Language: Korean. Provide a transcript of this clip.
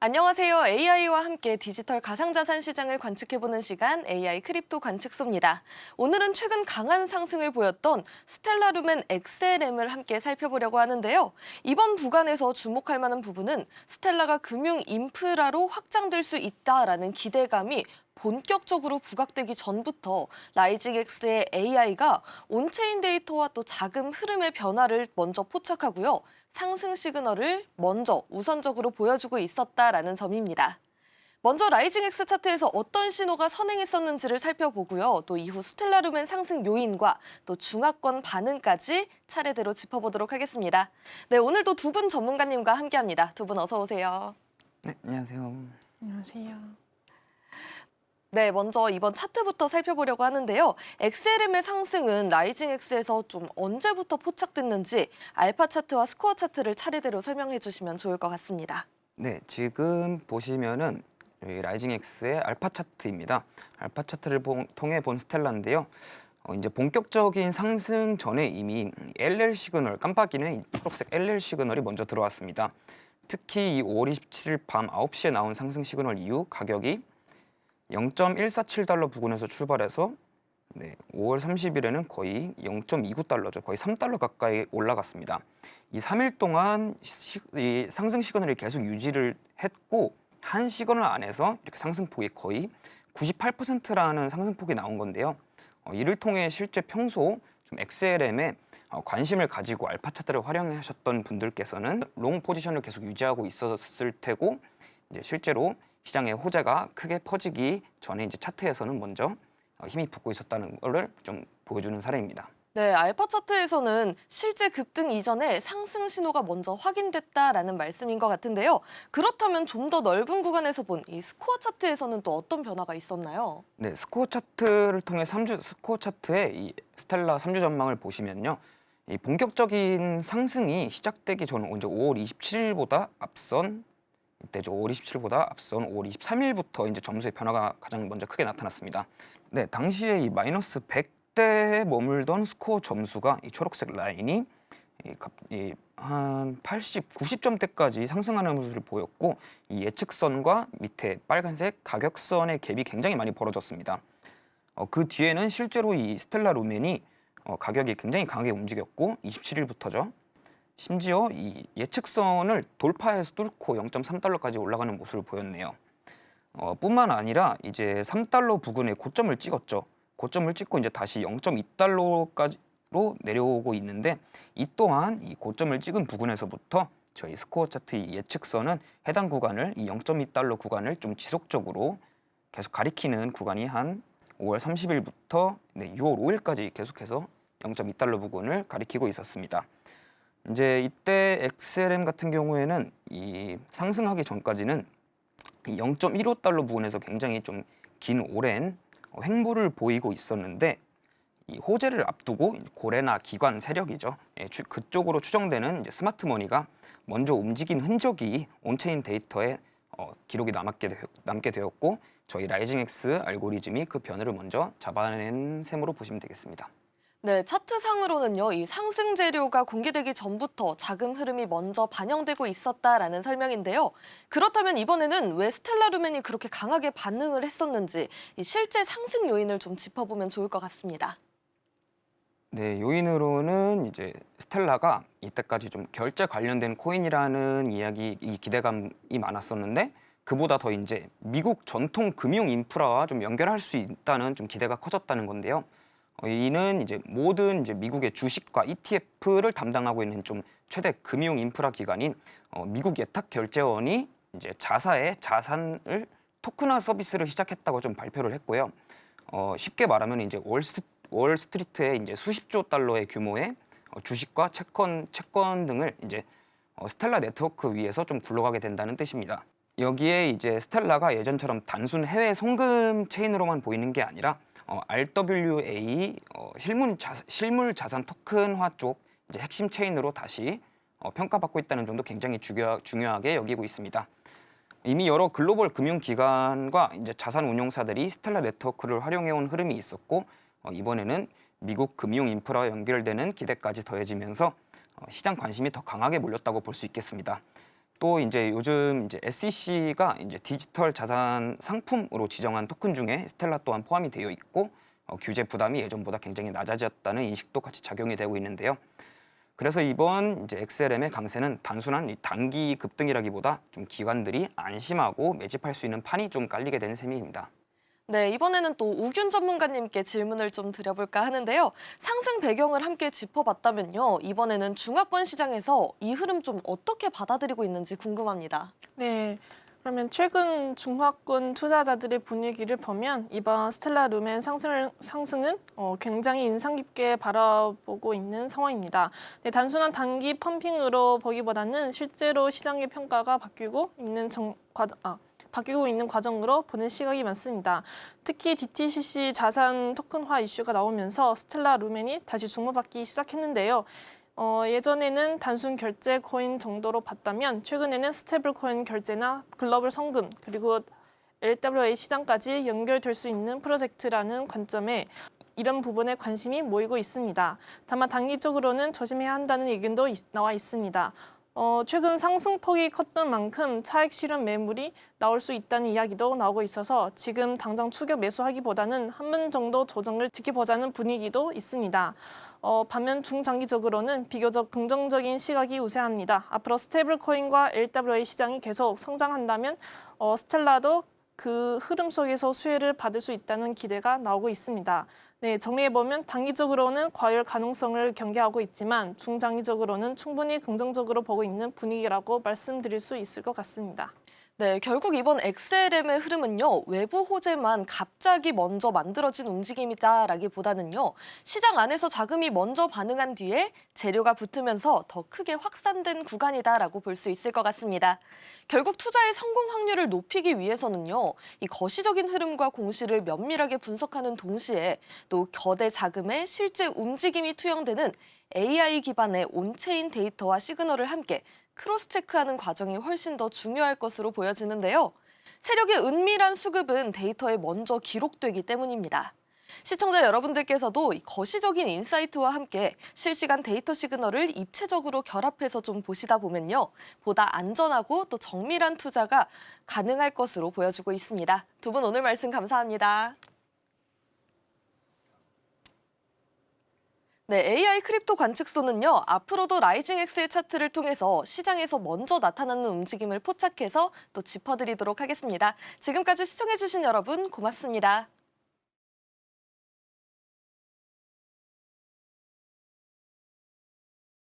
안녕하세요. AI와 함께 디지털 가상자산 시장을 관측해보는 시간 AI 크립토 관측소입니다. 오늘은 최근 강한 상승을 보였던 스텔라루멘 XLM을 함께 살펴보려고 하는데요. 이번 구간에서 주목할 만한 부분은 스텔라가 금융 인프라로 확장될 수 있다라는 기대감이 본격적으로 부각되기 전부터 라이징X의 AI가 온체인 데이터와 또 자금 흐름의 변화를 먼저 포착하고요. 상승 시그널을 먼저 우선적으로 보여주고 있었다라는 점입니다. 먼저 라이징X 차트에서 어떤 신호가 선행했었는지를 살펴보고요. 또 이후 스텔라루멘 상승 요인과 또 중화권 반응까지 차례대로 짚어보도록 하겠습니다. 네, 오늘도 두 분 전문가님과 함께합니다. 두 분 어서 오세요. 네, 안녕하세요. 안녕하세요. 네, 먼저 이번 차트부터 살펴보려고 하는데요. XLM의 상승은 라이징X에서 좀 언제부터 포착됐는지 알파 차트와 스코어 차트를 차례대로 설명해 주시면 좋을 것 같습니다. 네, 지금 보시면은 여기 라이징X의 알파 차트입니다. 알파 차트를 통해 본 스텔라인데요. 이제 본격적인 상승 전에 이미 LL 시그널, 깜빡이는 초록색 LL 시그널이 먼저 들어왔습니다. 특히 이 5월 27일 밤 9시에 나온 상승 시그널 이후 가격이 0.147달러 부근에서 출발해서 5월 30일에는 거의 0.29달러죠. 거의 3달러 가까이 올라갔습니다. 이 3일 동안 이 상승 시그널이 계속 유지를 했고 한 시그널 안에서 이렇게 상승폭이 거의 98%라는 상승폭이 나온 건데요. 이를 통해 실제 평소 좀 XLM에 관심을 가지고 알파 차트를 활용하셨던 분들께서는 롱 포지션을 계속 유지하고 있었을 테고 이제 실제로 시장의 호재가 크게 퍼지기 전에 이제 차트에서는 먼저 힘이 붙고 있었다는 것을 좀 보여주는 사례입니다. 네, 알파 차트에서는 실제 급등 이전에 상승 신호가 먼저 확인됐다라는 말씀인 것 같은데요. 그렇다면 좀 더 넓은 구간에서 본 이 스코어 차트에서는 또 어떤 변화가 있었나요? 네, 스코어 차트를 통해 스코어 차트의 이 스텔라 3주 전망을 보시면요. 이 본격적인 상승이 시작되기 전 언제 5월 27일보다 앞선 이때죠. 5월 27일보다 앞선 5월 23일부터 이제 점수의 변화가 가장 먼저 크게 나타났습니다. 네, 당시에 이 마이너스 100대에 머물던 스코어 점수가 이 초록색 라인이 한 80, 90점대까지 상승하는 모습을 보였고 이 예측선과 밑에 빨간색 가격선의 갭이 굉장히 많이 벌어졌습니다. 그 뒤에는 실제로 이 스텔라 루멘이 가격이 굉장히 강하게 움직였고 27일부터죠. 심지어 이 예측선을 돌파해서 뚫고 0.3달러까지 올라가는 모습을 보였네요. 뿐만 아니라 이제 3달러 부근에 고점을 찍었죠. 고점을 찍고 이제 다시 0.2달러까지로 내려오고 있는데 이 또한 이 고점을 찍은 부근에서부터 저희 스코어 차트 이 예측선은 해당 구간을 이 0.2달러 구간을 좀 지속적으로 계속 가리키는 구간이 한 5월 30일부터 6월 5일까지 계속해서 0.2달러 부근을 가리키고 있었습니다. 이제 이때 XLM 같은 경우에는 이 상승하기 전까지는 0.15달러 부근에서 굉장히 좀 긴 오랜 횡보를 보이고 있었는데 이 호재를 앞두고 고래나 기관 세력이죠. 그쪽으로 추정되는 이제 스마트머니가 먼저 움직인 흔적이 온체인 데이터에 기록이 남게 되었고 저희 라이징X 알고리즘이 그 변화를 먼저 잡아낸 셈으로 보시면 되겠습니다. 네, 차트상으로는요, 이 상승 재료가 공개되기 전부터 자금 흐름이 먼저 반영되고 있었다라는 설명인데요. 그렇다면 이번에는 왜 스텔라 루멘이 그렇게 강하게 반응을 했었는지 이 실제 상승 요인을 좀 짚어보면 좋을 것 같습니다. 네, 요인으로는 이제 스텔라가 이때까지 좀 결제 관련된 코인이라는 이야기, 이 기대감이 많았었는데 그보다 더 이제 미국 전통 금융 인프라와 좀 연결할 수 있다는 좀 기대가 커졌다는 건데요. 이는 이제 모든 이제 미국의 주식과 ETF를 담당하고 있는 좀 최대 금융 인프라 기관인 미국 예탁결제원이 이제 자산을 토큰화 서비스를 시작했다고 좀 발표를 했고요. 쉽게 말하면 이제 월스트리트에 이제 수십조 달러의 규모의 주식과 채권 등을 이제 스텔라 네트워크 위에서 좀 굴러가게 된다는 뜻입니다. 여기에 이제 스텔라가 예전처럼 단순 해외 송금 체인으로만 보이는 게 아니라 RWA 실물 자산 토큰화 쪽 이제 핵심 체인으로 다시 평가받고 있다는 점도 굉장히 중요하게 여기고 있습니다. 이미 여러 글로벌 금융기관과 이제 자산 운용사들이 스텔라 네트워크를 활용해온 흐름이 있었고 이번에는 미국 금융 인프라와 연결되는 기대까지 더해지면서 시장 관심이 더 강하게 몰렸다고 볼 수 있겠습니다. 또 이제 요즘 이제 SEC가 이제 디지털 자산 상품으로 지정한 토큰 중에 스텔라 또한 포함이 되어 있고 규제 부담이 예전보다 굉장히 낮아졌다는 인식도 같이 작용이 되고 있는데요. 그래서 이번 이제 XLM의 강세는 단순한 이 단기 급등이라기보다 좀 기관들이 안심하고 매집할 수 있는 판이 좀 깔리게 된 셈입니다. 네, 이번에는 또 우균 전문가님께 질문을 좀 드려볼까 하는데요. 상승 배경을 함께 짚어봤다면요. 이번에는 중화권 시장에서 이 흐름 좀 어떻게 받아들이고 있는지 궁금합니다. 네. 그러면 최근 중화권 투자자들의 분위기를 보면 이번 스텔라 루멘 상승은 굉장히 인상 깊게 바라보고 있는 상황입니다. 네, 단순한 단기 펌핑으로 보기보다는 실제로 시장의 평가가 바뀌고 있는 과정으로 보는 시각이 많습니다. 특히 DTCC 자산 토큰화 이슈가 나오면서 스텔라 루멘이 다시 주목받기 시작했는데요. 예전에는 단순 결제 코인 정도로 봤다면 최근에는 스테이블 코인 결제나 글로벌 성금 그리고 LWA 시장까지 연결될 수 있는 프로젝트라는 관점에 이런 부분에 관심이 모이고 있습니다. 다만 단기적으로는 조심해야 한다는 의견도 나와 있습니다. 최근 상승폭이 컸던 만큼 차익 실현 매물이 나올 수 있다는 이야기도 나오고 있어서 지금 당장 추격 매수하기보다는 한 번 정도 조정을 지켜보자는 분위기도 있습니다. 반면 중장기적으로는 비교적 긍정적인 시각이 우세합니다. 앞으로 스테이블 코인과 LWA 시장이 계속 성장한다면 스텔라도 그 흐름 속에서 수혜를 받을 수 있다는 기대가 나오고 있습니다. 네, 정리해보면 단기적으로는 과열 가능성을 경계하고 있지만 중장기적으로는 충분히 긍정적으로 보고 있는 분위기라고 말씀드릴 수 있을 것 같습니다. 네, 결국 이번 XLM의 흐름은요, 외부 호재만 갑자기 먼저 만들어진 움직임이다라기보다는요, 시장 안에서 자금이 먼저 반응한 뒤에 재료가 붙으면서 더 크게 확산된 구간이다라고 볼 수 있을 것 같습니다. 결국 투자의 성공 확률을 높이기 위해서는요, 이 거시적인 흐름과 공시를 면밀하게 분석하는 동시에 또 거대 자금의 실제 움직임이 투영되는 AI 기반의 온체인 데이터와 시그널을 함께 크로스 체크하는 과정이 훨씬 더 중요할 것으로 보여지는데요. 세력의 은밀한 수급은 데이터에 먼저 기록되기 때문입니다. 시청자 여러분들께서도 이 거시적인 인사이트와 함께 실시간 데이터 시그널을 입체적으로 결합해서 좀 보시다 보면요. 보다 안전하고 또 정밀한 투자가 가능할 것으로 보여지고 있습니다. 두 분 오늘 말씀 감사합니다. 네, AI 크립토 관측소는요, 앞으로도 라이징X의 차트를 통해서 시장에서 먼저 나타나는 움직임을 포착해서 또 짚어드리도록 하겠습니다. 지금까지 시청해주신 여러분 고맙습니다.